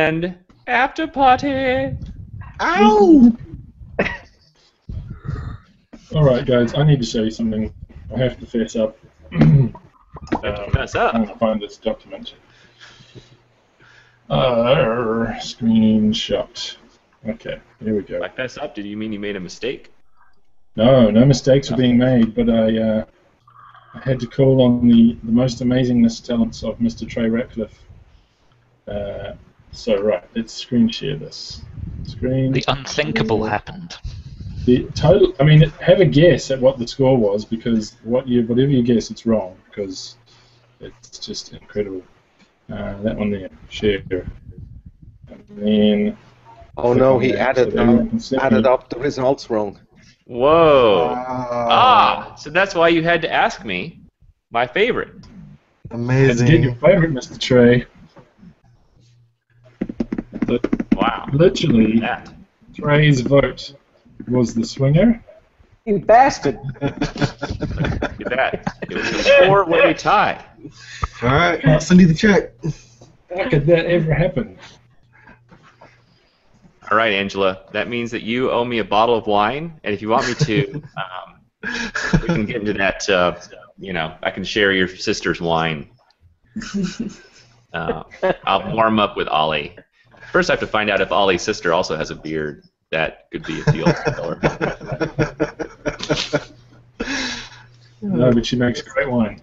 and after party. Ow! Alright guys, I need to show you something. I have to fess up. Fess up? I'm going to find this document. Screenshot. Okay, here we go. By fess up, did you mean you made a mistake? No mistakes are being made, but I had to call on the most amazingness talents of Mr. Trey Ratcliffe. So right, let's screen share this. The unthinkable happened. The total. I mean, have a guess at what the score was, because whatever you guess, it's wrong, because it's just incredible. That one there, share, and then. Oh no, he added up the results wrong. Whoa! So that's why you had to ask me my favorite. Amazing. Let's get your favorite, Mr. Trey. Wow. Literally, Trey's vote was the swinger. You bastard! Look at that. It was a 4-way tie. Alright, I'll send you the check. How could that ever happen? All right, Angela. That means that you owe me a bottle of wine, and if you want me to, we can get into that. I can share your sister's wine. I'll warm up with Ollie. First, I have to find out if Ollie's sister also has a beard. That could be a deal killer. No, but she makes great wine.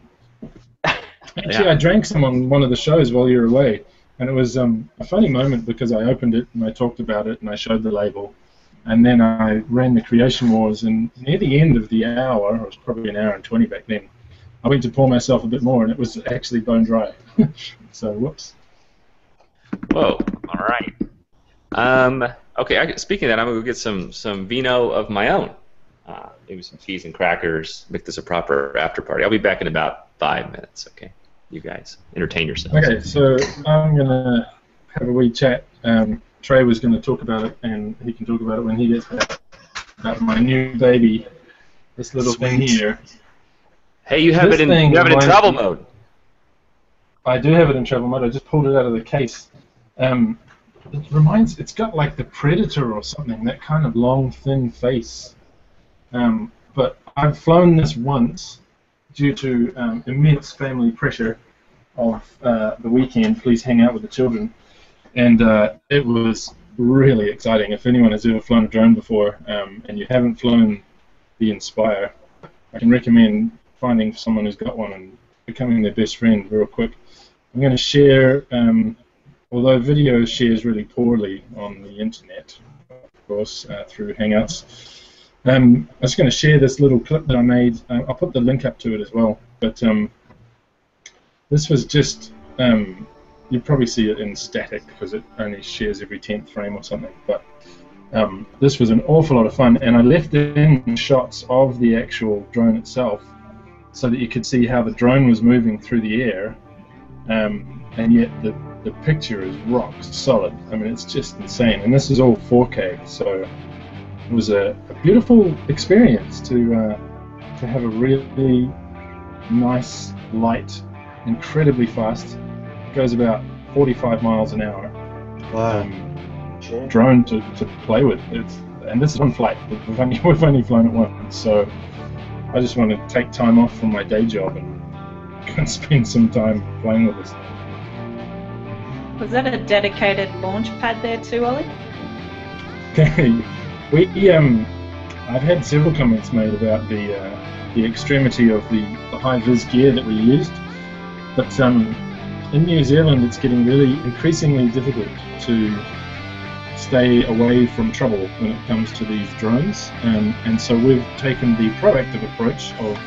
Actually, I drank some on one of the shows while you were away, and it was a funny moment because I opened it and I talked about it and I showed the label, and then I ran the Creation Wars, and near the end of the hour, it was probably an hour and 20 back then, I went to pour myself a bit more, and it was actually bone dry. So, whoops. Whoa! All right. Okay. Speaking of that, I'm gonna go get some vino of my own. Maybe some cheese and crackers. Make this a proper after party. I'll be back in about 5 minutes. Okay. You guys entertain yourselves. Okay. So I'm gonna have a wee chat. Trey was gonna talk about it, and he can talk about it when he gets back. About my new baby, this little thing here. Hey, you have it in travel mode. I do have it in travel mode. I just pulled it out of the case. It's got like the Predator or something, that kind of long, thin face. But I've flown this once due to immense family pressure of the weekend, please hang out with the children. And it was really exciting. If anyone has ever flown a drone before and you haven't flown the Inspire, I can recommend finding someone who's got one and becoming their best friend real quick. I'm going to share, although video shares really poorly on the internet, of course, through Hangouts. I'm just going to share this little clip that I made. I'll put the link up to it as well. But this was just, you'd probably see it in static because it only shares every 10th frame or something. But this was an awful lot of fun, and I left in shots of the actual drone itself so that you could see how the drone was moving through the air. And yet the picture is rock solid. I mean, it's just insane. And this is all 4K, so it was a beautiful experience to have a really nice, light, incredibly fast. It goes about 45 miles an hour. Wow. Drone to play with. And this is one flight. We've only flown it once, so I just want to take time off from my day job and spend some time playing with this. Was that a dedicated launch pad there too, Ollie? I've had several comments made about the extremity of the high-vis gear that we used, but in New Zealand it's getting really increasingly difficult to stay away from trouble when it comes to these drones, and so we've taken the proactive approach of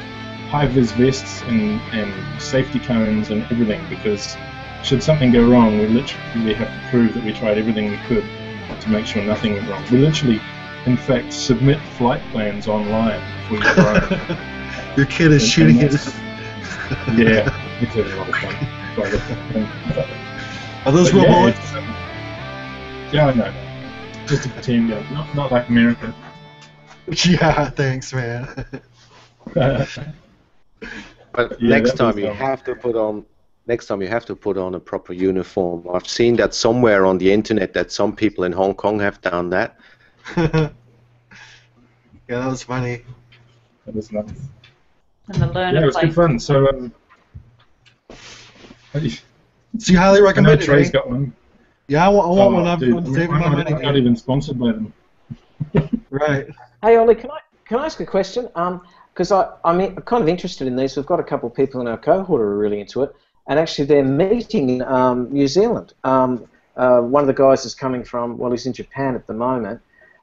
high-vis vests and safety cones and everything, because should something go wrong, we literally have to prove that we tried everything we could to make sure nothing went wrong. We literally, in fact, submit flight plans online before you fly. Your kid is shooting it. Yeah, it's a lot of fun. Are those robots? Yeah, I know. Just to pretend, not like America. Yeah, thanks, man. But Yeah, next time you have to put on Next time you have to put on a proper uniform. I've seen that somewhere on the internet that some people in Hong Kong have done that. Yeah, that was funny. That was nice. And the Yeah, learner it was good fun. So, So you highly I know recommend it, Trey's eh? got one. Yeah, I want one. I'm Dude, saving my money. I'm not even sponsored by them. Right. Hey Ollie, can I ask a question? Because I'm kind of interested in these. We've got a couple of people in our cohort who are really into it, and actually they're meeting in New Zealand. One of the guys is coming from, well, he's in Japan at the moment.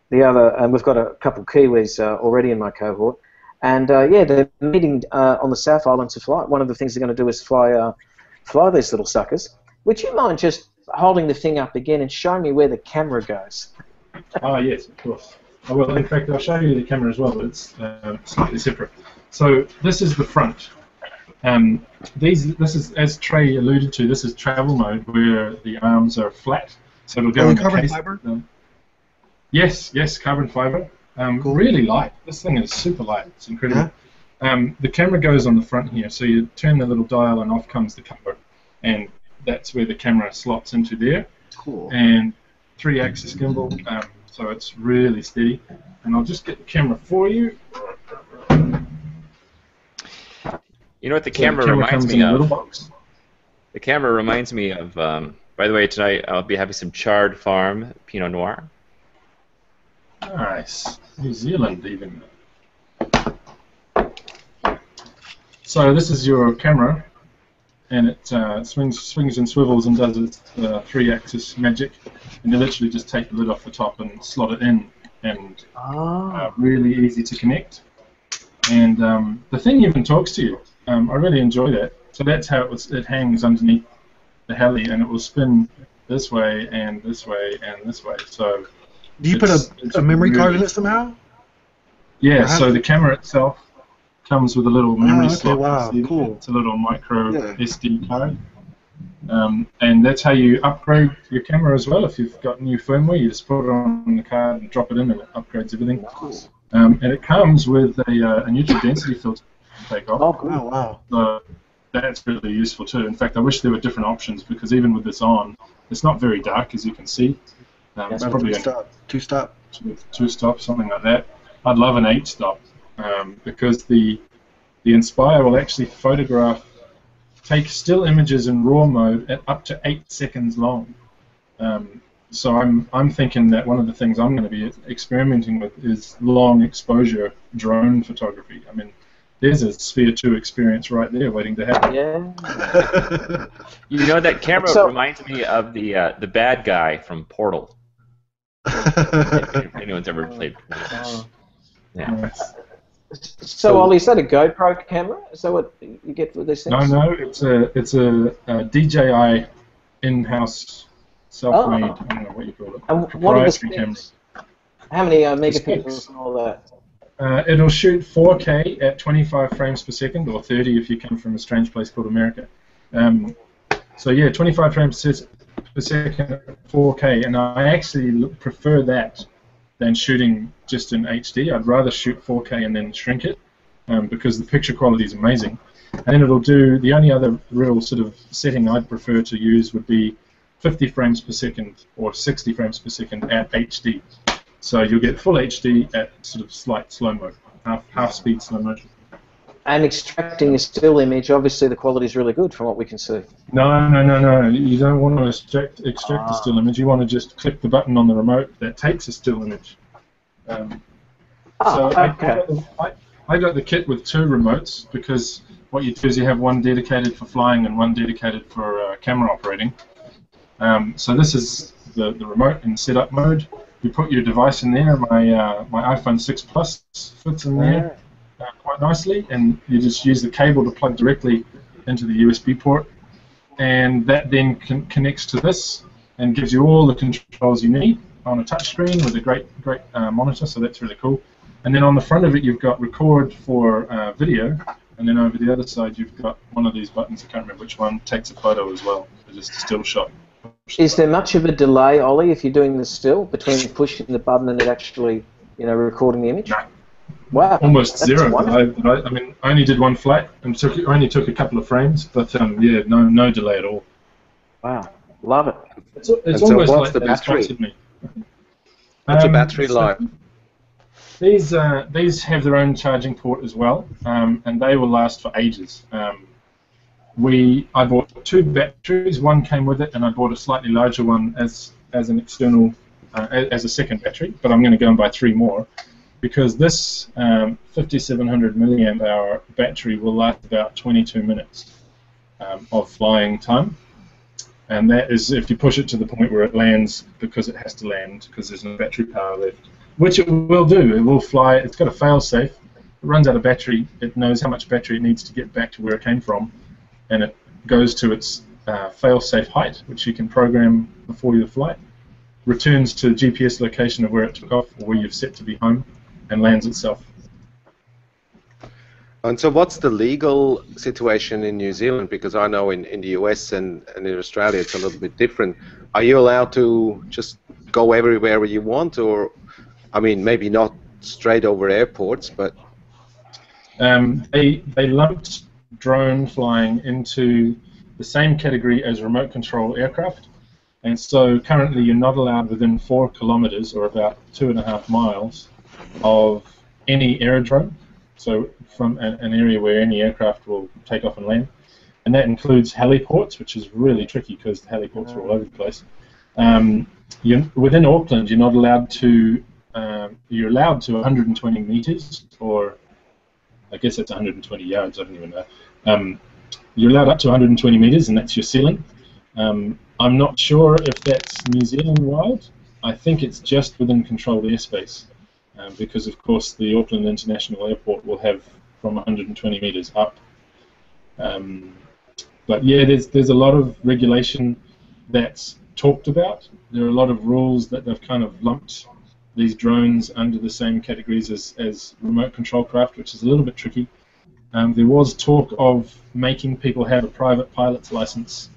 The other, and we've got a couple of Kiwis already in my cohort, and yeah, they're meeting on the South Island to fly. One of the things they're going to do is fly these little suckers. Would you mind just holding the thing up again and showing me where the camera goes? Oh, yes, of course. I will. In fact, I'll show you the camera as well, but it's slightly separate. So this is the front. This is, as Trey alluded to, this is travel mode where the arms are flat. So it'll go in the carbon case. fiber? Yes, carbon fiber. Cool. Really light. This thing is super light. It's incredible. The camera goes on the front here, so you turn the little dial and off comes the cover, and that's where the camera slots into there. Cool. And 3-axis gimbal, so it's really steady. And I'll just get the camera for you. You know what the So camera reminds comes me in a little of? box. The camera reminds me of. By the way, tonight I'll be having some Charred Farm Pinot Noir. Nice. New Zealand, even. So this is your camera, and it swings and swivels and does its 3-axis magic. And you literally just take the lid off the top and slot it in, and really easy to connect. And the thing even talks to you. I really enjoy that. So that's how it hangs underneath the heli, and it will spin this way and this way and this way. So Do you put a memory card in it somehow? Yeah, so the camera itself comes with a little memory slot. Wow, cool. It's a little micro SD card. And that's how you upgrade your camera as well. If you've got new firmware, you just put it on the card and drop it in, and it upgrades everything. And it comes with a neutral density filter to take off. Oh, cool. Oh, wow. So that's really useful too. In fact, I wish there were different options, because even with this on, it's not very dark, as you can see. It's probably two-stop. Two-stop, something like that. I'd love an 8-stop, because the Inspire will actually take still images in RAW mode at up to 8 seconds long. So I'm thinking that one of the things I'm going to be experimenting with is long exposure drone photography. I mean, there's a Sphere 2 experience right there waiting to happen. Yeah. You know, that camera So- reminds me of the bad guy from Portal. If anyone's ever played Portal. Yeah. Nice. So Ollie, is that a GoPro camera? Is that what you get for these things? No, it's a DJI in-house self-made, I don't know what you call it, And what are the proprietary camera. specs? How many specs. megapixels and all that? It'll shoot 4K at 25 frames per second, or 30 if you come from a strange place called America. So yeah, 25 frames per second at 4K, and I actually prefer that than shooting just in HD. I'd rather shoot 4K and then shrink it, because the picture quality is amazing. And then it'll do, the only other real sort of setting I'd prefer to use would be 50 frames per second or 60 frames per second at HD. So you'll get full HD at sort of slight slow mo, half speed slow motion. And extracting a still image, obviously the quality is really good from what we can see. No. You don't want to extract a still image. You want to just click the button on the remote that takes a still image. Okay. I got the kit with 2 remotes, because what you do is you have one dedicated for flying and one dedicated for camera operating. So this is the remote in setup mode. You put your device in there. My iPhone 6 Plus fits in there quite nicely, and you just use the cable to plug directly into the USB port, and that then connects to this and gives you all the controls you need on a touch screen with a great monitor. So that's really cool. And then on the front of it, you've got record for video, and then over the other side, you've got one of these buttons. I can't remember which one. Takes a photo as well. So just a still shot. Is there much of a delay, Ollie, if you're doing the still, between pushing the button and it actually, recording the image? Wow. Almost That's zero. wonderful. I mean, I only did one flight and only took a couple of frames, but yeah, no delay at all. Wow. Love it. It's And so almost what's like the they battery? sponsored me. What's the battery So life? these have their own charging port as well, and they will last for ages. I bought 2 batteries. One came with it, and I bought a slightly larger one as an external, as a second battery. But I'm going to go and buy 3 more, because this 5700 milliamp hour battery will last about 22 minutes of flying time. And that is if you push it to the point where it lands, because it has to land because there's no battery power left, which it will do. It will fly. It's got a fail-safe. It runs out of battery. It knows how much battery it needs to get back to where it came from, and it goes to its fail-safe height, which you can program before your flight, returns to GPS location of where it took off or where you've set to be home, and lands itself. And so what's the legal situation in New Zealand? Because I know in the US and in Australia it's a little bit different. Are you allowed to just go everywhere you want, or, I mean, maybe not straight over airports, but... They lumped drone flying into the same category as remote control aircraft, and so currently you're not allowed within 4 kilometers, or about 2.5 miles, of any aerodrome. So from an area where any aircraft will take off and land, and that includes heliports, which is really tricky because the heliports are all over the place. Within Auckland, you're not allowed to. You're allowed to 120 meters, or I guess it's 120 yards. I don't even know. You're allowed up to 120 meters, and that's your ceiling. I'm not sure if that's New Zealand-wide. I think it's just within controlled airspace. Because of course the Auckland International Airport will have from 120 meters up. But yeah, there's a lot of regulation that's talked about. There are a lot of rules that they've kind of lumped these drones under the same categories as remote control craft, which is a little bit tricky. There was talk of making people have a private pilot's license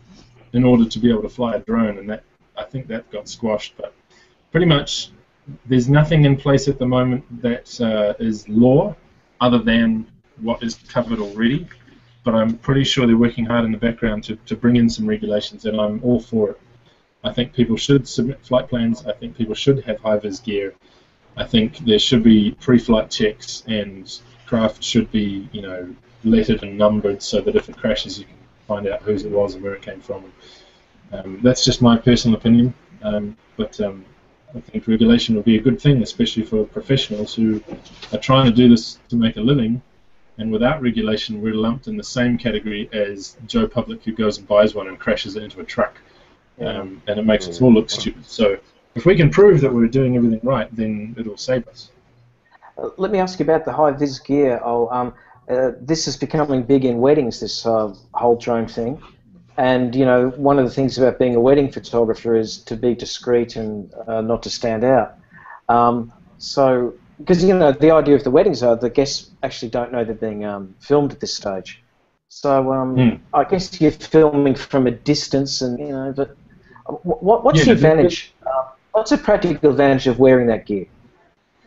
in order to be able to fly a drone, and I think that got squashed. But pretty much, there's nothing in place at the moment that is law other than what is covered already, but I'm pretty sure they're working hard in the background to bring in some regulations, and I'm all for it. I think people should submit flight plans. I think people should have high-vis gear. I think there should be pre-flight checks, and craft should be, lettered and numbered so that if it crashes you can find out whose it was and where it came from. That's just my personal opinion, but I think regulation will be a good thing, especially for professionals who are trying to do this to make a living, and without regulation we're lumped in the same category as Joe Public, who goes and buys one and crashes it into a truck, and it makes us all look stupid. So if we can prove that we're doing everything right, then it'll save us. Let me ask you about the high-vis gear. This is becoming big in weddings, this whole drone thing. And, one of the things about being a wedding photographer is to be discreet and not to stand out. So, because, the idea of the weddings are the guests actually don't know they're being filmed at this stage. So, I guess you're filming from a distance, and, but what's the advantage? What's the practical advantage of wearing that gear?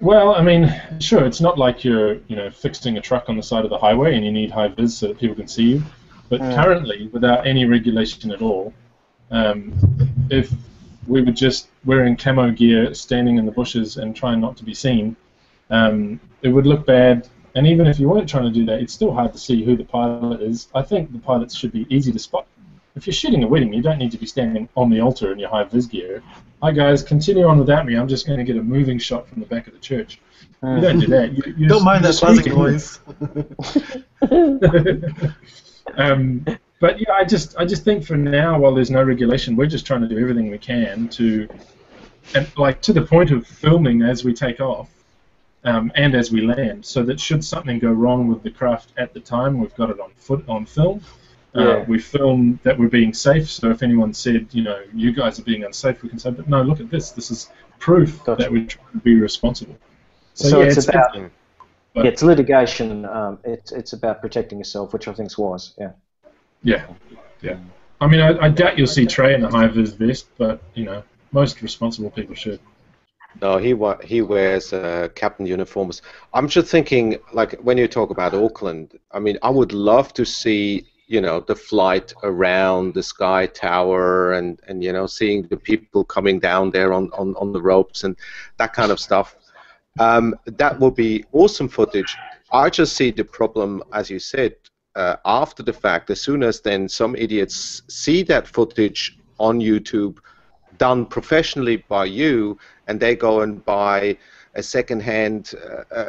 Well, I mean, sure, it's not like you're, fixing a truck on the side of the highway and you need high vis so that people can see you. But currently, without any regulation at all, if we were just wearing camo gear, standing in the bushes and trying not to be seen, it would look bad. And even if you weren't trying to do that, it's still hard to see who the pilot is. I think the pilots should be easy to spot. If you're shooting a wedding, you don't need to be standing on the altar in your high-vis gear. Hi guys, continue on without me. I'm just going to get a moving shot from the back of the church. You don't do that. You don't mind that buzzing noise. But yeah, I just think for now, while there's no regulation, we're just trying to do everything we can to the point of filming as we take off and as we land, so that should something go wrong with the craft at the time, we've got it on film. We film that we're being safe, so if anyone said, you guys are being unsafe, we can say, but no, look at this. This is proof that we're trying to be responsible. So yeah, it's litigation. It's about protecting yourself, which I think is wise. Yeah. I mean, I doubt you'll see Trey in a high-vis vest, but most responsible people should. No, he wears captain uniforms. I'm just thinking, like when you talk about Auckland, I mean, I would love to see, the flight around the Sky Tower and seeing the people coming down there on the ropes and that kind of stuff. That would be awesome footage. I just see the problem, as you said, after the fact. As soon as then some idiots see that footage on YouTube done professionally by you, and they go and buy a second-hand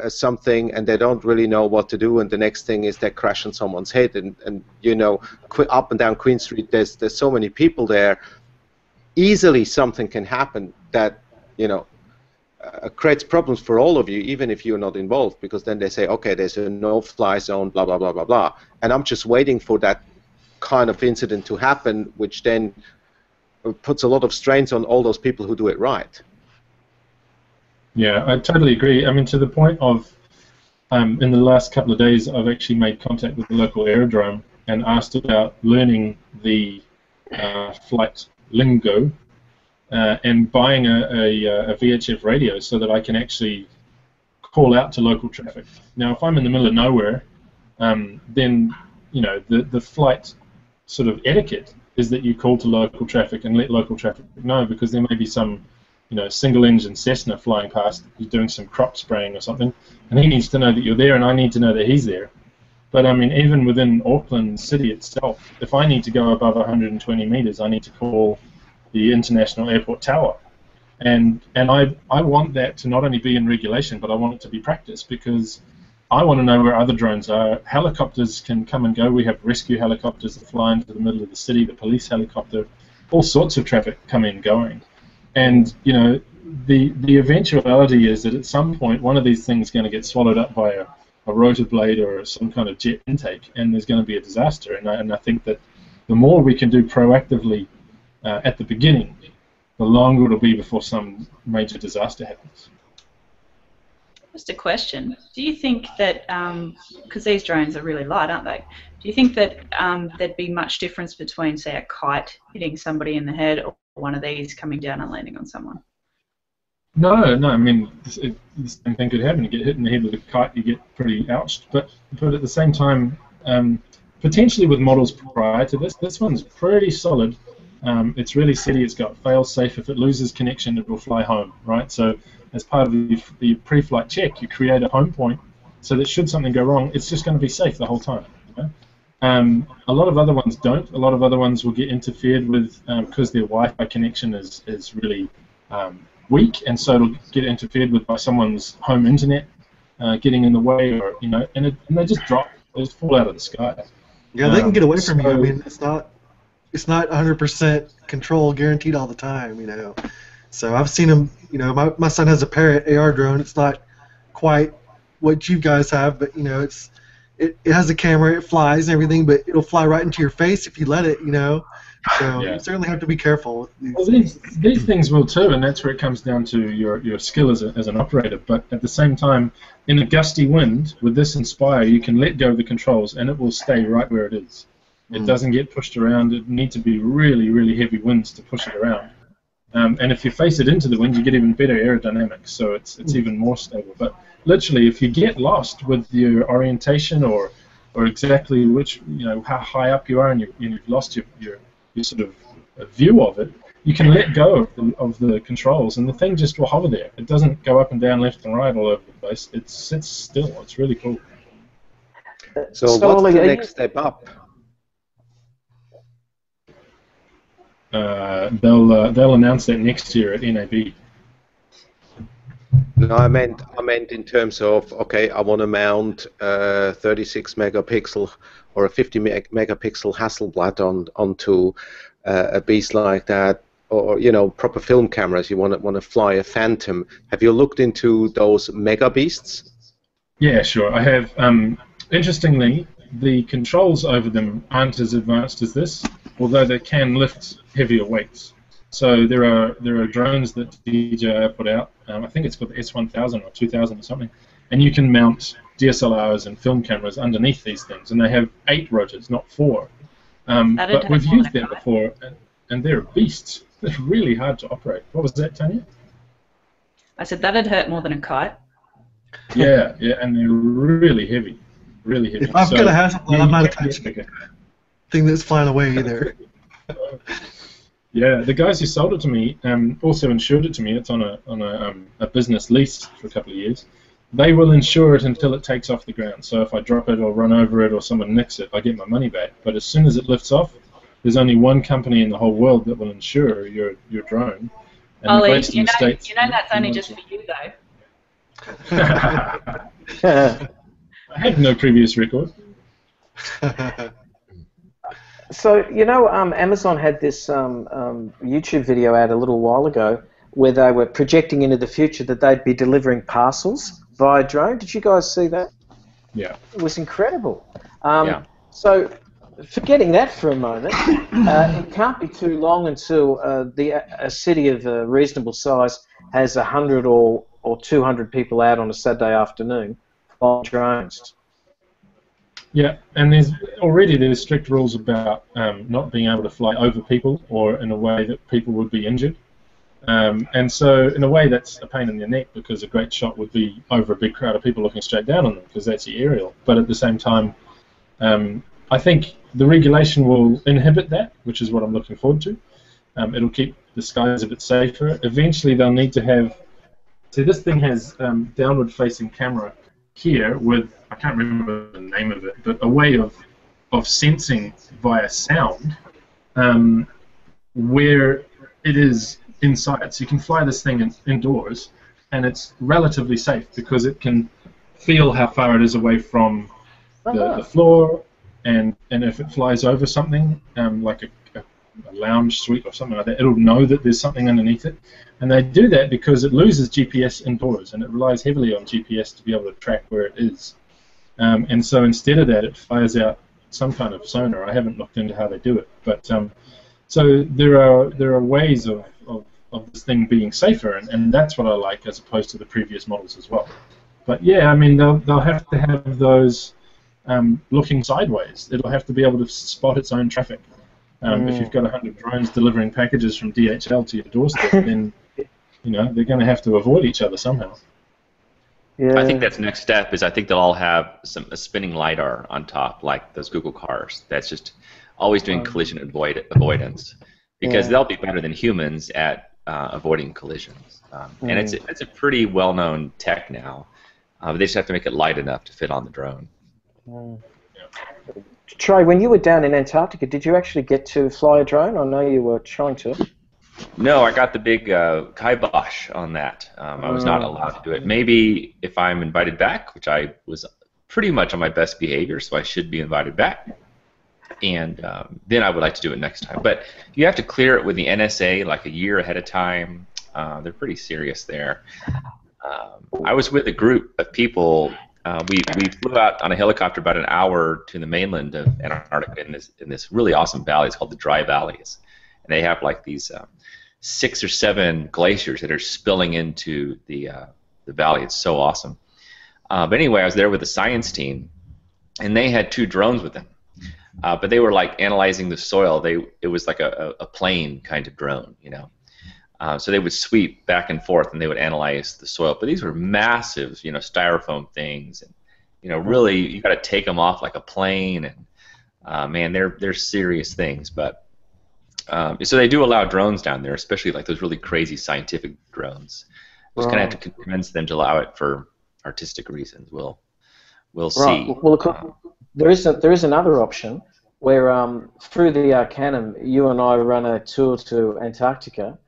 something, and they don't really know what to do, and the next thing is they crash on someone's head, and up and down Queen Street, there's so many people there. Easily something can happen that creates problems for all of you, even if you're not involved, because then they say, okay, there's a no-fly zone, blah blah blah blah blah, and I'm just waiting for that kind of incident to happen, which then puts a lot of strains on all those people who do it right. Yeah, I totally agree. I mean, to the point of, in the last couple of days, I've actually made contact with the local aerodrome and asked about learning the flight lingo and buying a VHF radio so that I can actually call out to local traffic. Now, if I'm in the middle of nowhere, then the flight sort of etiquette is that you call to local traffic and let local traffic know, because there may be some single-engine Cessna flying past who's doing some crop spraying or something, and he needs to know that you're there, and I need to know that he's there. But I mean, even within Auckland City itself, if I need to go above 120 meters, I need to call the International Airport Tower, and I want that to not only be in regulation, but I want it to be practiced, because I want to know where other drones are. Helicopters can come and go. We have rescue helicopters that fly into the middle of the city, the police helicopter, all sorts of traffic coming and going. And the eventuality is that at some point one of these things is going to get swallowed up by a rotor blade or some kind of jet intake, and there's going to be a disaster. And I think that the more we can do proactively at the beginning, the longer it'll be before some major disaster happens. Just a question. Do you think that, because these drones are really light, aren't they? Do you think that there'd be much difference between, say, a kite hitting somebody in the head or one of these coming down and landing on someone? No. I mean, the same thing could happen. You get hit in the head with a kite, you get pretty ouched. But at the same time, potentially with models prior to this one's pretty solid. It's really steady. It's got fail-safe. If it loses connection, it will fly home, right? So as part of the pre-flight check, you create a home point so that should something go wrong, it's just going to be safe the whole time. A lot of other ones don't. A lot of other ones will get interfered with because their Wi-Fi connection is really weak, and so it'll get interfered with by someone's home internet getting in the way, or and they just drop. They just fall out of the sky. Yeah, they can get away from you. I mean, it's not 100% control guaranteed all the time, So I've seen them. My son has a Parrot AR drone. It's not quite what you guys have, but it has a camera, it flies and everything, but it'll fly right into your face if you let it. So you certainly have to be careful with these. These things will too, and that's where it comes down to your skill as an operator. But at the same time, in a gusty wind with this Inspire, you can let go of the controls and it will stay right where it is. It doesn't get pushed around. It needs to be really, really heavy winds to push it around. And if you face it into the wind, you get even better aerodynamics, so it's even more stable. But literally, if you get lost with your orientation or exactly which how high up you are, and you've lost your sort of view of it, you can let go of the controls, and the thing just will hover there. It doesn't go up and down, left and right all over the place. It sits still. It's really cool. So what's the next step up? They'll announce that next year at NAB. No, I meant in terms of, okay, I want to mount 36 megapixel or a 50 megapixel Hasselblad onto a beast like that, or proper film cameras. You want to fly a Phantom. Have you looked into those mega beasts? Yeah, sure. I have. Interestingly, the controls over them aren't as advanced as this, although they can lift heavier weights. So there are drones that DJI put out. I think it's called the S1000 or 2000 or something, and you can mount DSLRs and film cameras underneath these things, and they have 8 rotors, not 4. But we've used them before, and they're beasts. They're really hard to operate. What was that, Tanya? I said that'd hurt more than a kite. Yeah, and they're really heavy, really heavy. If I'm gonna have something, I'm not attaching Okay. thing that's flying away either. Yeah, the guys who sold it to me also insured it to me. It's on a business lease for a couple of years. They will insure it until it takes off the ground. So if I drop it or run over it or someone nicks it, I get my money back. But as soon as it lifts off, there's only one company in the whole world that will insure your drone. And Ollie, the rest in the States, you know that's only just for you though. I had no previous record. So, Amazon had this YouTube video out a little while ago where they were projecting into the future that they'd be delivering parcels via drone. Did you guys see that? Yeah. It was incredible. Yeah. So, forgetting that for a moment, it can't be too long until a city of a reasonable size has 100 or 200 people out on a Saturday afternoon flying drones. Yeah, and there's strict rules about not being able to fly over people or in a way that people would be injured. And so, in a way, that's a pain in the neck because a great shot would be over a big crowd of people looking straight down on them because that's the aerial. But at the same time, I think the regulation will inhibit that, which is what I'm looking forward to. It'll keep the skies a bit safer. Eventually, they'll need to have. See, this thing has downward-facing camera here with, I can't remember the name of it, but a way of sensing via sound where it is inside. So you can fly this thing indoors, and it's relatively safe because it can feel how far it is away from the floor, and if it flies over something, like a lounge suite or something like that, it'll know that there's something underneath it. And they do that because it loses GPS indoors, and it relies heavily on GPS to be able to track where it is. And so instead of that, it fires out some kind of sonar. I haven't looked into how they do it, but so there are ways of this thing being safer, and that's what I like as opposed to the previous models as well. But yeah, I mean they'll have to have those looking sideways. It'll have to be able to spot its own traffic. If you've got 100 drones delivering packages from DHL to your doorstep, then they're going to have to avoid each other somehow. Yeah. I think that's the next step. Is I think they'll all have a spinning lidar on top, like those Google cars. That's just always doing collision avoidance, because they'll be better than humans at avoiding collisions. And it's a pretty well-known tech now. They just have to make it light enough to fit on the drone. Trey, when you were down in Antarctica, did you actually get to fly a drone? I know you were trying to. No, I got the big kibosh on that. I was not allowed to do it. Maybe if I'm invited back, which I was pretty much on my best behavior, so I should be invited back. And then I would like to do it next time. But you have to clear it with the NSA like a year ahead of time. They're pretty serious there. I was with a group of people. We flew out on a helicopter about an hour to the mainland of Antarctica in this really awesome valley. It's called the Dry Valleys, and they have like these 6 or 7 glaciers that are spilling into the valley. It's so awesome. But anyway, I was there with the science team, and they had 2 drones with them. But they were like analyzing the soil. It was like a plane kind of drone, So they would sweep back and forth, and they would analyze the soil. But these were massive, styrofoam things, and really you got to take them off like a plane. And man, they're serious things. But so they do allow drones down there, especially like those really crazy scientific drones. Just kind of have to convince them to allow it for artistic reasons. We'll see. Well, there is another option where through the Arcanum, you and I run a tour to Antarctica.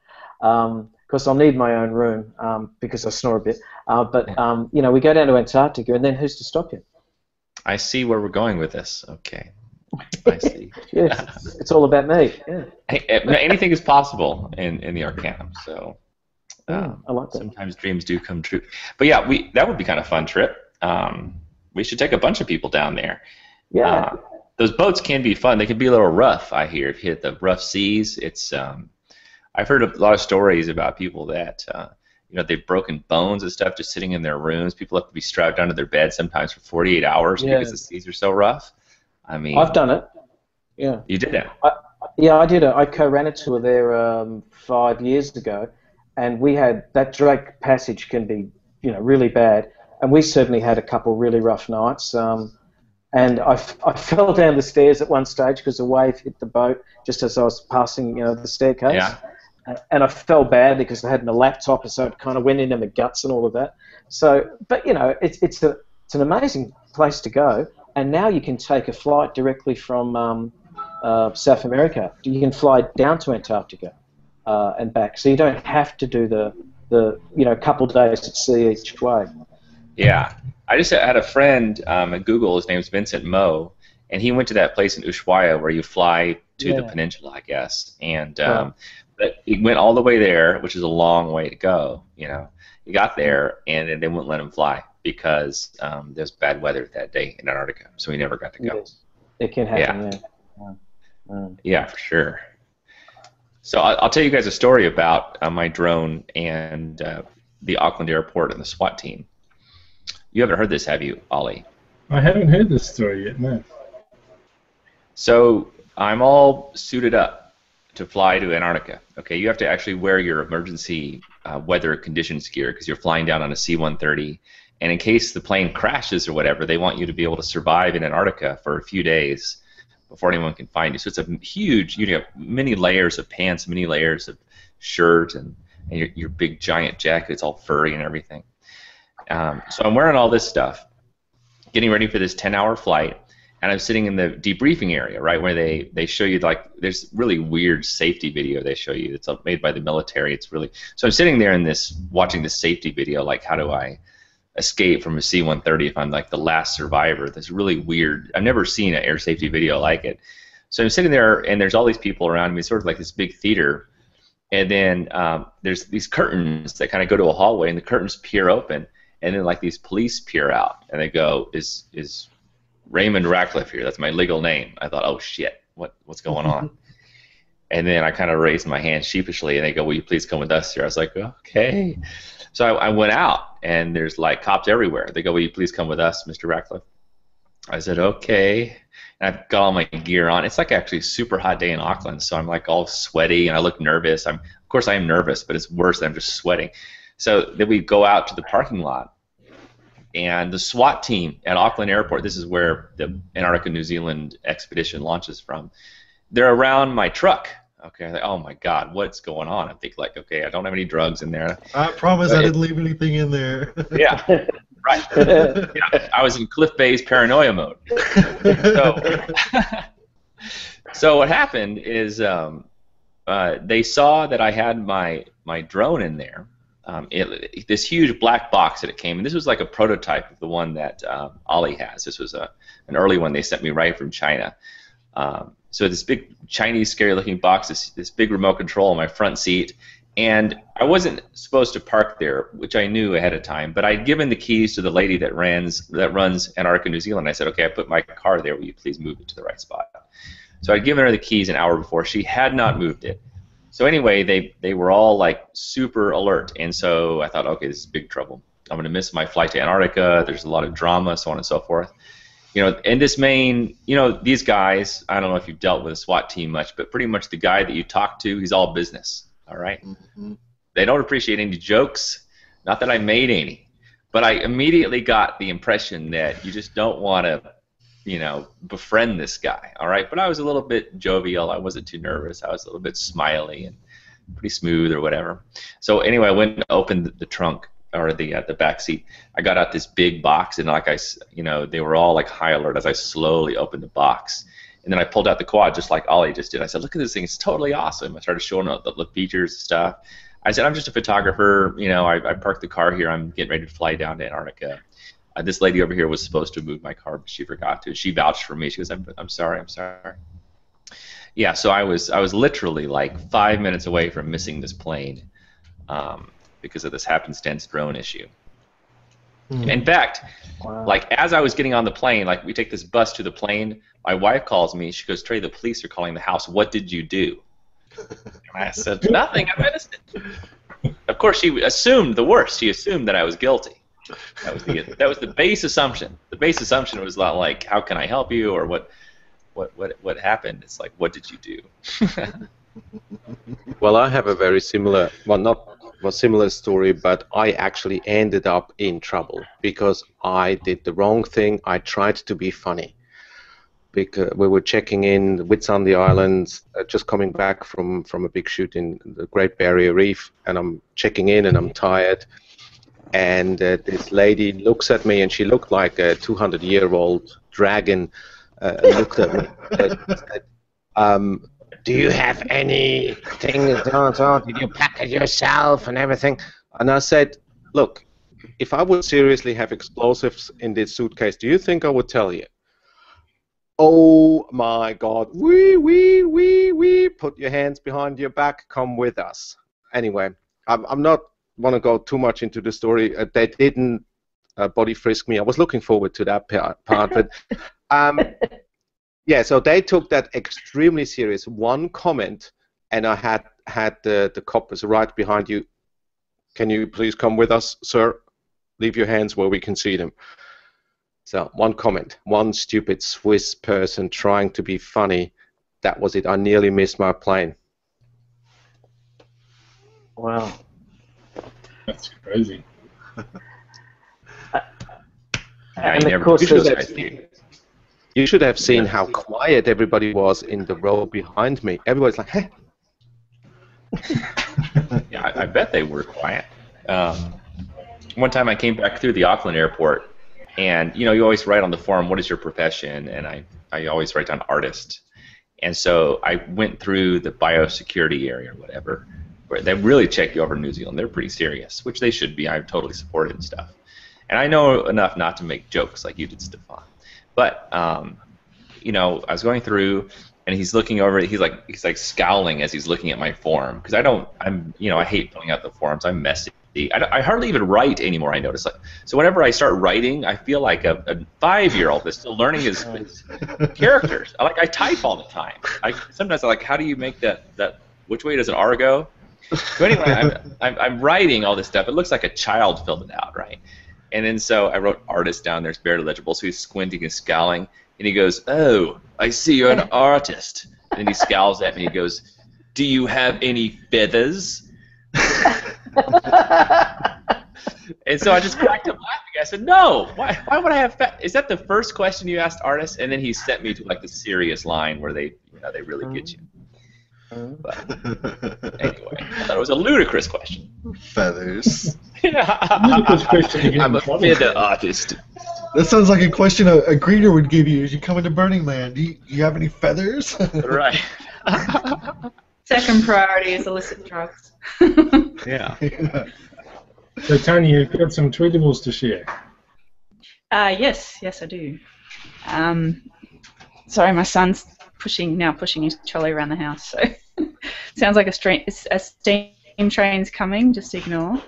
Because I'll need my own room because I snore a bit. But we go down to Antarctica, and then who's to stop you? I see where we're going with this. Okay, I see. Yes, it's all about me. Yeah. Anything is possible in the Arcanum. So I like that. Sometimes dreams do come true. But yeah, that would be kind of a fun trip. We should take a bunch of people down there. Yeah. Those boats can be fun. They can be a little rough. I hear if you hit the rough seas, it's. I've heard a lot of stories about people that they've broken bones and stuff just sitting in their rooms. People have to be strapped down to their bed sometimes for 48 hours because the seas are so rough. I mean, I've done it. Yeah. You did it? I did it. I co-ran a tour there 5 years ago, and we had that Drake Passage can be, really bad, and we certainly had a couple really rough nights. And I fell down the stairs at one stage because a wave hit the boat just as I was passing, the staircase. Yeah. And I felt bad because I had my laptop, so it kind of went into my guts and all of that. So, but it's an amazing place to go. And now you can take a flight directly from South America. You can fly down to Antarctica and back, so you don't have to do the couple days at sea each way. Yeah. I just had a friend at Google, his name's Vincent Moe, and he went to that place in Ushuaia where you fly to the peninsula, I guess. And but he went all the way there, which is a long way to go. He got there, and then they wouldn't let him fly because there's bad weather that day in Antarctica, so he never got to go. Yes. It can happen, Yeah, for sure. So I'll tell you guys a story about my drone and the Auckland airport and the SWAT team. You haven't heard this, have you, Ollie? I haven't heard this story yet, no. So I'm all suited up to fly to Antarctica. Okay, you have to actually wear your emergency weather conditions gear because you're flying down on a C-130, and in case the plane crashes or whatever, they want you to be able to survive in Antarctica for a few days before anyone can find you. So it's a huge, you have many layers of pants, many layers of shirt, and your big giant jacket. It's all furry and everything. So I'm wearing all this stuff, getting ready for this 10-hour flight, and I'm sitting in the debriefing area, right, where they show you, like, there's really weird safety video they show you. It's made by the military. It's really, so I'm sitting there in this, watching this safety video, like, how do I escape from a C-130 if I'm, like, the last survivor? This really weird, I've never seen an air safety video like it. So I'm sitting there, and there's all these people around me, sort of like this big theater, and then there's these curtains that kind of go to a hallway, and the curtains peer open, and then, like, these police peer out, and they go, is Raymond Ratcliffe here? That's my legal name. I thought, oh shit, what's going on? And then I kind of raised my hand sheepishly, and they go, will you please come with us here? I was like, okay. So I went out, and there's, like, cops everywhere. They go, will you please come with us, Mr. Ratcliffe? I said, okay. And I've got all my gear on. It's like actually a super hot day in Auckland, so I'm, like, all sweaty, and I look nervous. Of course I am nervous, but it's worse than I'm just sweating. So then we go out to the parking lot, and the SWAT team at Auckland Airport, this is where the Antarctica New Zealand expedition launches from, they're around my truck. Okay, I'm like, oh my God, what's going on? I think, like, okay, I don't have any drugs in there. I promise I didn't leave anything in there. Yeah, right. Yeah, I was in Cliff Bay's paranoia mode. So what happened is they saw that I had my drone in there. This huge black box that it came in. This was like a prototype of the one that Ollie has. This was an early one they sent me right from China. So this big Chinese scary-looking box, this big remote control on my front seat, and I wasn't supposed to park there, which I knew ahead of time. But I'd given the keys to the lady that runs Antarctica New Zealand. I said, okay, I put my car there. Will you please move it to the right spot? So I'd given her the keys an hour before. She had not moved it. So anyway, they were all, like, super alert, and so I thought, okay, this is big trouble. I'm going to miss my flight to Antarctica. There's a lot of drama, so on and so forth. And this main, these guys, I don't know if you've dealt with a SWAT team much, but pretty much the guy that you talk to, he's all business, all right? Mm-hmm. They don't appreciate any jokes, not that I made any, but I immediately got the impression that you just don't want to, befriend this guy, all right? But I was a little bit jovial. I wasn't too nervous. I was a little bit smiley and pretty smooth or whatever. So anyway, I went and opened the trunk or the back seat. I got out this big box, and they were all, like, high alert as I slowly opened the box. And then I pulled out the quad just like Ollie just did. I said, look at this thing. It's totally awesome. I started showing the features and stuff. I said, I'm just a photographer. I parked the car here. I'm getting ready to fly down to Antarctica. This lady over here was supposed to move my car, but she forgot to. She vouched for me. She goes, I'm sorry. Yeah, so I was literally, like, 5 minutes away from missing this plane because of this happenstance drone issue. In fact, like, as I was getting on the plane, like, we take this bus to the plane, my wife calls me. She goes, Trey, the police are calling the house. What did you do? And I said, nothing. I'm innocent. Of course, she assumed the worst. She assumed that I was guilty. That was the base assumption. The base assumption was not like, how can I help you, or what happened. It's like, what did you do? Well, I have a very similar, well, not was similar story, but I actually ended up in trouble because I did the wrong thing. I tried to be funny. Because we were checking in Whitsunday Islands, just coming back from a big shoot in the Great Barrier Reef, and I'm checking in and I'm tired. And this lady looks at me, and she looked like a 200-year-old dragon. Looked at me and said, do you have anything? Did you pack it yourself and everything? And I said, look, if I would seriously have explosives in this suitcase, do you think I would tell you? Oh my God, wee, put your hands behind your back, come with us. Anyway, I'm not want to go too much into the story. They didn't body frisk me. I was looking forward to that part, but yeah, so they took that extremely serious. One comment, and I had the coppers right behind you. Can you please come with us, sir? Leave your hands where we can see them. So one comment, one stupid Swiss person trying to be funny. That was it. I nearly missed my plane. Wow. That's crazy. And of course, you should have seen how quiet everybody was in the row behind me. Everybody's like, hey. Yeah, I bet they were quiet. One time I came back through the Auckland airport, and you always write on the form, what is your profession? And I always write down artist. And so I went through the biosecurity area or whatever, where they really check you over in New Zealand. They're pretty serious, which they should be. I totally support it and stuff. And I know enough not to make jokes like you did, Stefan. But I was going through, and he's looking over. He's like scowling as he's looking at my form, because I hate filling out the forms. I'm messy. I hardly even write anymore. I notice. So whenever I start writing, I feel like a 5-year-old that's still learning his characters. I type all the time. Sometimes I'm like, how do you make that? Which way does an R go? So anyway, I'm writing all this stuff. It looks like a child filled it out, right? And then so I wrote artist down there. It's barely legible. So he's squinting and scowling, and he goes, "Oh, I see you're an artist." And then he scowls at me. He goes, "Do you have any feathers?" And so I just cracked up laughing. I said, "No, why would I have feathers? Is that the first question you asked artists?" And then he sent me to the serious line where they really get you. But anyway, I thought it was a ludicrous question. Feathers. Ludicrous question again. I'm a feather artist. That sounds like a question a greeter would give you as you come into Burning Man. Do you have any feathers? Right. Second priority is illicit drugs. Yeah. So, Tanya, you've got some tweetables to share. Yes, I do. Sorry, my son's pushing his trolley around the house, so sounds like a steam train's coming. Just ignore.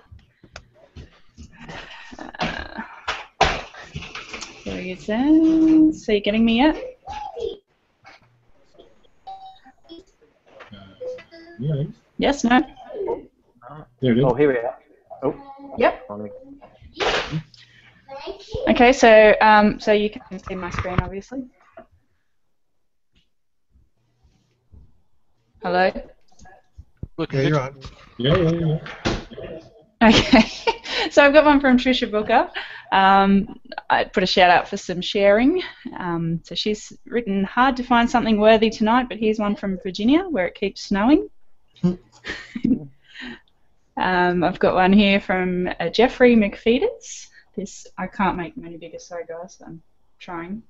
There he is then. So you're getting me yet? Yeah. Yes, no? There it is. Oh, here we are. Oh. Yep. Okay, so you can see my screen, obviously. Hello? Yeah, you're on. Yeah. Okay, so I've got one from Trisha Booker. I put a shout out for some sharing. So she's written, hard to find something worthy tonight, but here's one from Virginia where it keeps snowing. I've got one here from Jeffrey McFeeters. This I can't make them any bigger, sorry guys, I'm trying.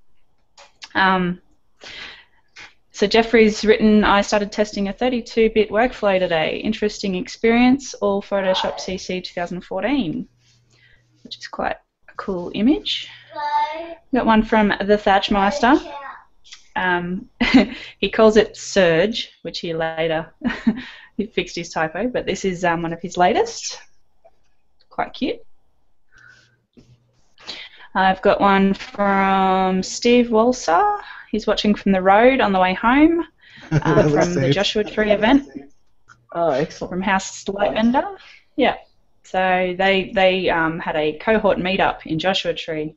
So Jeffrey's written, I started testing a 32-bit workflow today. Interesting experience, all Photoshop CC 2014, which is quite a cool image. Got one from the Thatchmeister. He calls it Surge, which he later he fixed his typo, but this is one of his latest. Quite cute. I've got one from Steve Walser. He's watching from the road on the way home from the Joshua Tree event. Oh, excellent. From House Lightbender. Yeah. So they had a cohort meetup in Joshua Tree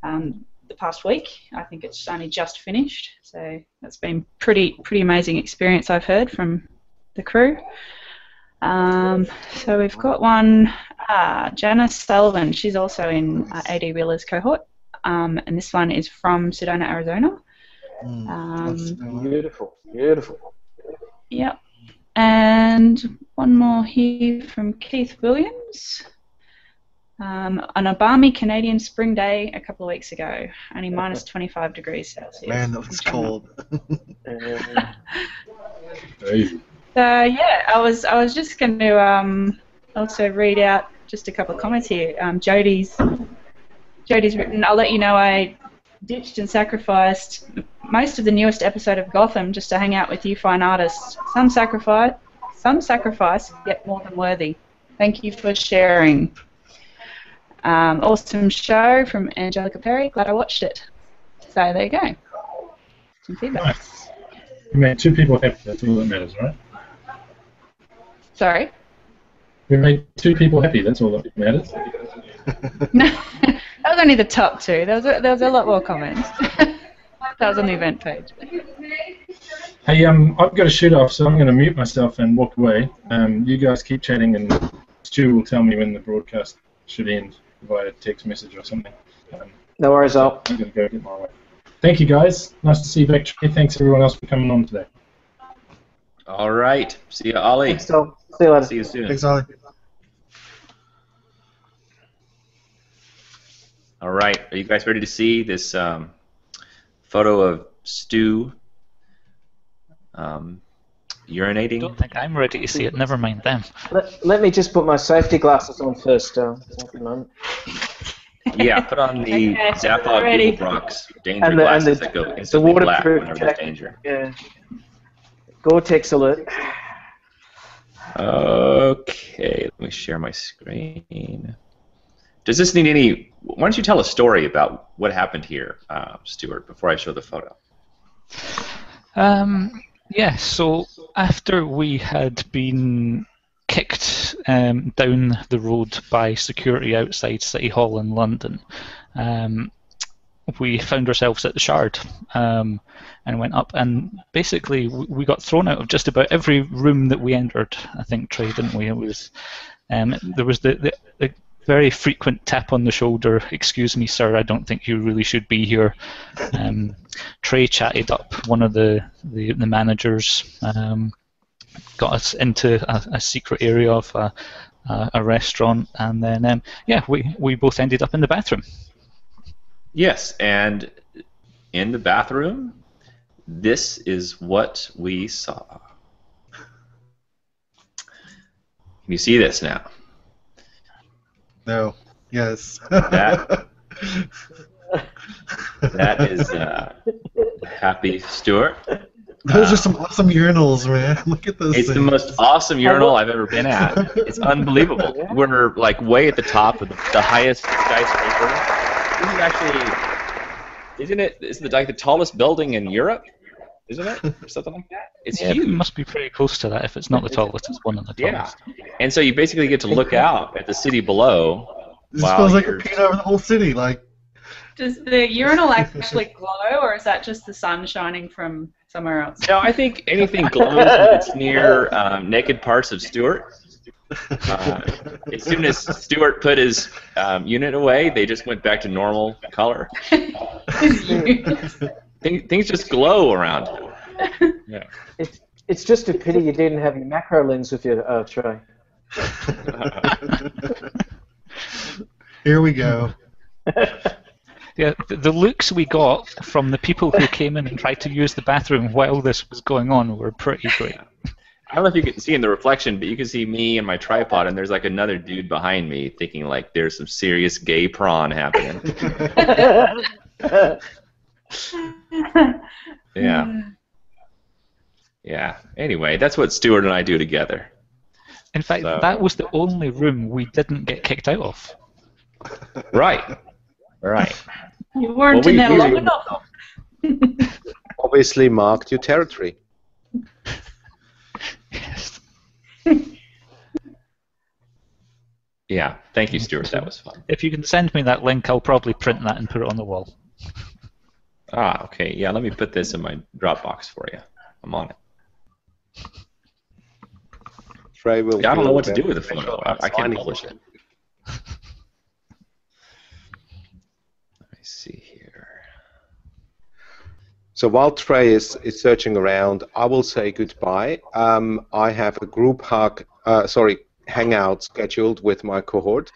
the past week. I think it's only just finished. So that's been pretty amazing experience I've heard from the crew. So we've got one, Janice Sullivan. She's also in AD Wheeler's cohort, and this one is from Sedona, Arizona. Beautiful, beautiful. Yep. And one more here from Keith Williams. On a balmy Canadian spring day a couple of weeks ago, only minus 25 degrees Celsius. Man, that was cold. Crazy. Yeah, I was just going to also read out just a couple of comments here. Jody's written, I'll let you know I ditched and sacrificed most of the newest episode of Gotham just to hang out with you fine artists. Some sacrifice, yet more than worthy. Thank you for sharing. Awesome show from Angelica Perry. Glad I watched it. So there you go. Some feedback. Nice. You made 2 people happy. That's all that matters, right? Sorry? We made 2 people happy. That's all that matters. No, that was only the top 2. There was a lot more comments. That was on the event page. Hey, I've got to shoot off, so I'm going to mute myself and walk away. You guys keep chatting, and Stu will tell me when the broadcast should end via text message or something. No worries, Al. I'm going to go get my way. Thank you, guys. Nice to see you back. Thanks, everyone else, for coming on today. All right. See you, Ollie. Thanks, Al. See you later. See you soon. Thanks, Ollie. All right. Are you guys ready to see this photo of Stu urinating? I don't think I'm ready to see it. Never mind them. Let me just put my safety glasses on first. A moment. Yeah, put on the Okay, Zappog ready. Google Brox danger And glasses the that go instantly black waterproof whenever there's jacket. danger. Yeah. Gore-Tex alert. Okay, let me share my screen. Does this need any... Why don't you tell a story about what happened here, Stuart, before I show the photo? Yeah, so after we had been kicked down the road by security outside City Hall in London, we found ourselves at the Shard and went up, and basically we got thrown out of just about every room that we entered, I think, Trey, didn't we? It was there was the very frequent tap on the shoulder, "Excuse me, sir, I don't think you really should be here." Trey chatted up one of the managers, got us into a secret area of a restaurant, and then yeah, we both ended up in the bathroom. Yes, and in the bathroom, this is what we saw. Can you see this now? No. Yes. That is Happy Stuart. Those are some awesome urinals, man. Look at those It's things. the most awesome urinal I've ever been at. It's unbelievable. We're like way at the top of the highest skyscraper. This is actually, isn't it? Isn't it like the tallest building in Europe? Isn't it? Or something like that? It's Yeah, huge. it must be pretty close to that. If it's not the tallest, it's one of the Yeah. tallest. And so you basically get to look out at the city below. This while feels like you're- a peanut over the whole city. Like, Does the urinal actually glow, or is that just the sun shining from somewhere else? No, I think anything glows when it's near naked parts of Stuart. As soon as Stuart put his unit away, they just went back to normal color. Things just glow around him. Yeah. It's just a pity you didn't have your macro lens with you, Trey. here we go. Yeah, the looks we got from the people who came in and tried to use the bathroom while this was going on were pretty great. I don't know if you can see in the reflection, but you can see me and my tripod, and there's like another dude behind me thinking like there's some serious gay prawn happening. Yeah. Yeah. Anyway, that's what Stuart and I do together. In fact, So- that was the only room we didn't get kicked out of. Right. Right. You weren't Well, in there we- long enough. Obviously marked your territory. Yes. Yeah. Thank you, Stuart. That was fun. If you can send me that link, I'll probably print that and put it on the wall. Ah, okay. Yeah, let me put this in my Dropbox for you. I'm on it. Trey will. Yeah, I don't know feel what to do very with the special photo. about I can't signing publish it. it. Let me see here. So while Trey is searching around, I will say goodbye. I have a group hangout scheduled with my cohort.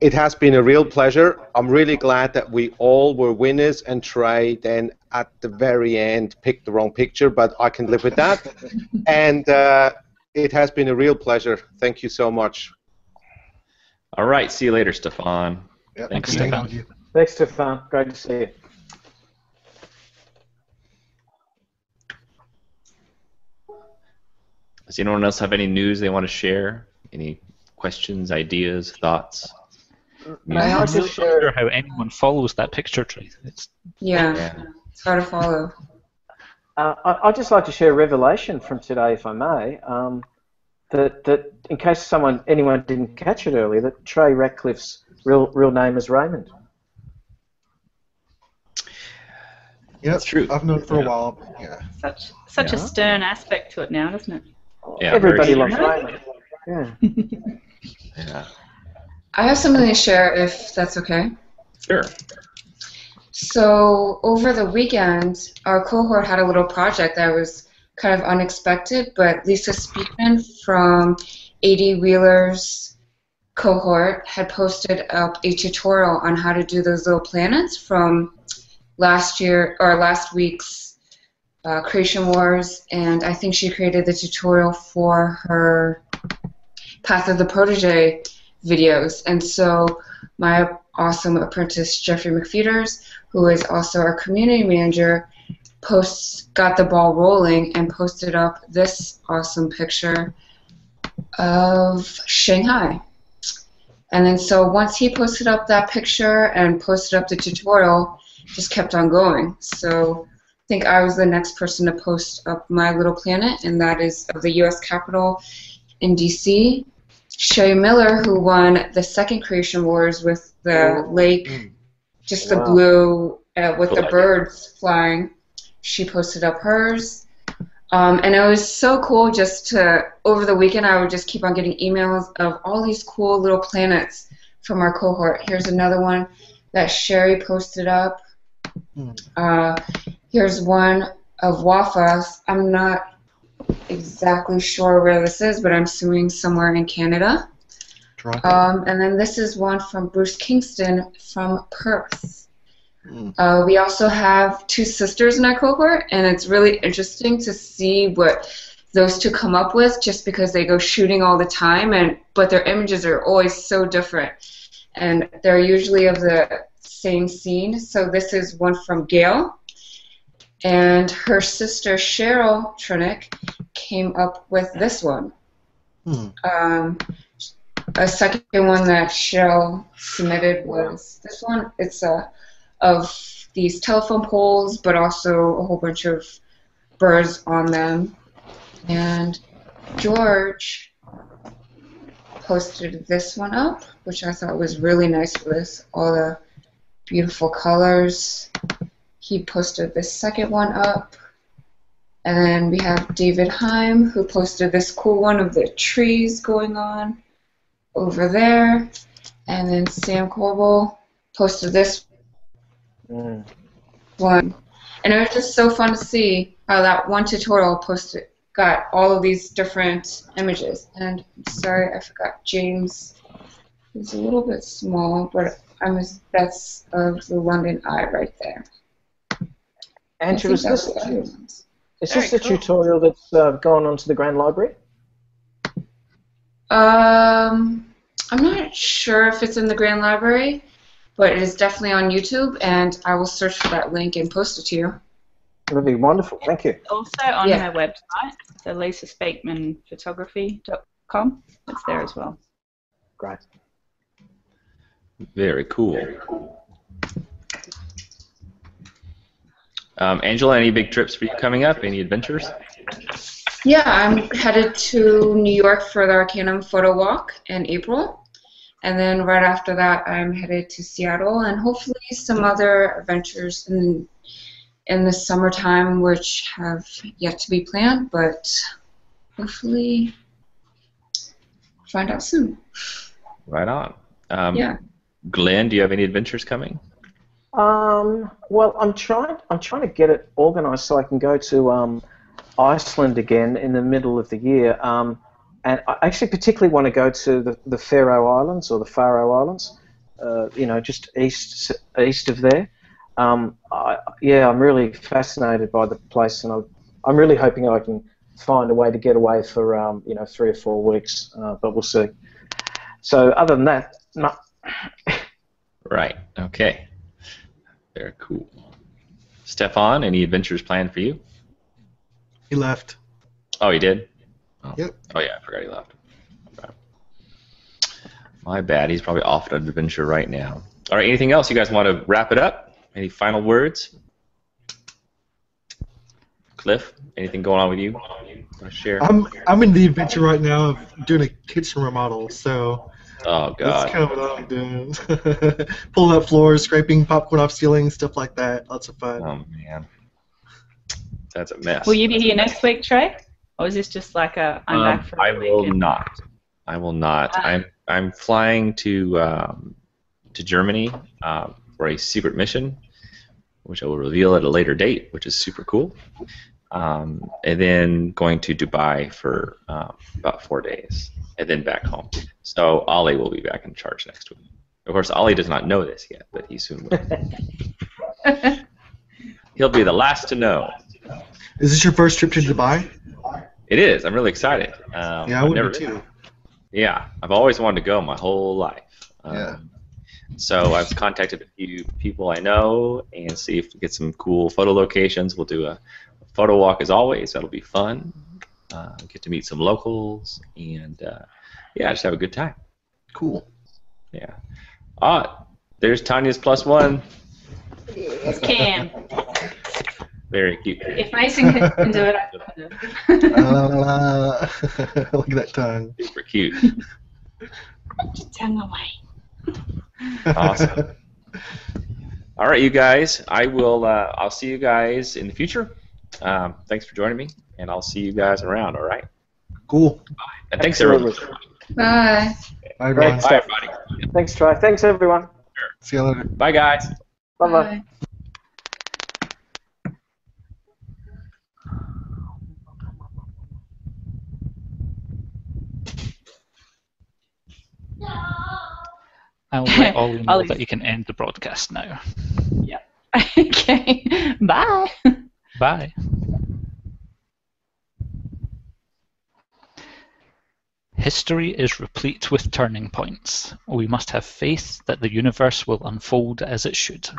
It has been a real pleasure. I'm really glad that we all were winners, and Trey then at the very end picked the wrong picture, but I can live with that. And it has been a real pleasure. Thank you so much. All right. See you later, Stefan. Yep, Thanks, good hanging Stefan. with you. Thanks, Stefan. Great to see you. Does anyone else have any news they want to share? Any questions, ideas, thoughts? May I I'm just really not share? sure how anyone follows that picture tree. It's Yeah, it's hard to follow. I'd just like to share a revelation from today, if I may. That in case anyone didn't catch it earlier, that Trey Ratcliffe's real name is Raymond. Yep, That's true. I've known for Yeah. a while. But yeah. Such a Yeah. stern aspect to it now, doesn't it? Yeah, Everybody very loves true. Raymond. Yeah. Yeah. I have something to share, if that's okay. Sure. So over the weekend, our cohort had a little project that was kind of unexpected, but Lisa Speakman from 80 Wheeler's cohort had posted up a tutorial on how to do those little planets from last week's Creation Wars, and I think she created the tutorial for her Path of the Protege videos. And so my awesome apprentice Jeffrey McFeeters, who is also our community manager, got the ball rolling and posted up this awesome picture of Shanghai. And then so once he posted up that picture and posted up the tutorial, just kept on going. So I think I was the next person to post up my little planet, and that is of the U.S. Capitol in D.C. Sherry Miller, who won the second Creation Wars with the lake, just the Wow. blue with the Cool. birds flying, she posted up hers. And it was so cool just to, over the weekend, I would just keep on getting emails of all these cool little planets from our cohort. Here's another one that Sherry posted up. Here's one of Wafas. I'm not exactly sure where this is, but I'm assuming somewhere in Canada. And then this is one from Bruce Kingston from Perth. We also have two sisters in our cohort, and it's really interesting to see what those two come up with, just because they go shooting all the time, but their images are always so different, and they're usually of the same scene. So this is one from Gail, and her sister Cheryl Trinick came up with this one. A second one that Cheryl submitted was this one. It's of these telephone poles, but also a whole bunch of birds on them. And George posted this one up, which I thought was really nice with all the beautiful colors. He posted this second one up. And then we have David Heim, who posted this cool one of the trees going on over there. And then Sam Corbel posted this one. And it was just so fun to see how that one tutorial got all of these different images. And I'm sorry, I forgot James. He's a little bit small, but that's of the London Eye right there. Andrew, is this Very the cool. tutorial that's gone onto the Grand Library? I'm not sure if it's in the Grand Library, but it is definitely on YouTube, and I will search for that link and post it to you. That would be wonderful. Thank you. Also on Yeah. her website, the lisaspeakmanphotography.com. It's there as well. Great. Very cool. Angela, any big trips for you coming up? Any adventures? Yeah, I'm headed to New York for the Arcanum photo walk in April. And then right after that, I'm headed to Seattle, and hopefully some other adventures in the summertime, which have yet to be planned, but hopefully find out soon. Right on. Yeah. Glenn, do you have any adventures coming? Well, I'm trying to get it organised so I can go to Iceland again in the middle of the year. And I actually particularly want to go to the Faroe Islands or the Faroe Islands. Just east of there. I'm really fascinated by the place, and I'm really hoping I can find a way to get away for 3 or 4 weeks. But we'll see. So other than that, no. Right. Okay. Very cool. Stefan, any adventures planned for you? He left. Oh, he did? Oh. Yep. Oh, yeah, I forgot he left. Okay. My bad. He's probably off on an adventure right now. All right, anything else? You guys want to wrap it up? Any final words? Cliff, anything going on with you? Want to share? I'm in the adventure right now of doing a kitchen remodel, so Oh, God. that's kind of what I'm doing. Pulling up floors, scraping popcorn off ceilings, stuff like that. Lots of fun. Oh, man. That's a mess. Will you be here next week, Trey? Or is this just like a I'm back for I a week? will not. I will not. I'm flying to Germany for a secret mission, which I will reveal at a later date, which is super cool. And then going to Dubai for about 4 days, and then back home. So Ollie will be back in charge next week. Of course, Ollie does not know this yet, but he soon will. He'll be the last to know. Is this your first trip to Dubai? It is. I'm really excited. Yeah, I would be too. Yeah, I've always wanted to go my whole life. Yeah. So I've contacted a few people I know and see if we get some cool photo locations. We'll do a photo walk as always. That'll be fun. Get to meet some locals and just have a good time. Cool. Yeah. There's Tanya's +1. It's Cam. Very cute. If Mason can do it, I can do it. Look at that tongue. Super cute. Just tongue away. Awesome. All right, you guys. I'll see you guys in the future. Thanks for joining me, and I'll see you guys around. All right. Cool. Bye. And thanks everyone. Bye. Bye, everyone. Bye, everybody. Thanks, Trey. Thanks, everyone. See you later. Bye, guys. Bye-bye. I'll let Ollie know Ollie's- that you can end the broadcast now. Yeah. Okay. Bye. Bye. History is replete with turning points. We must have faith that the universe will unfold as it should.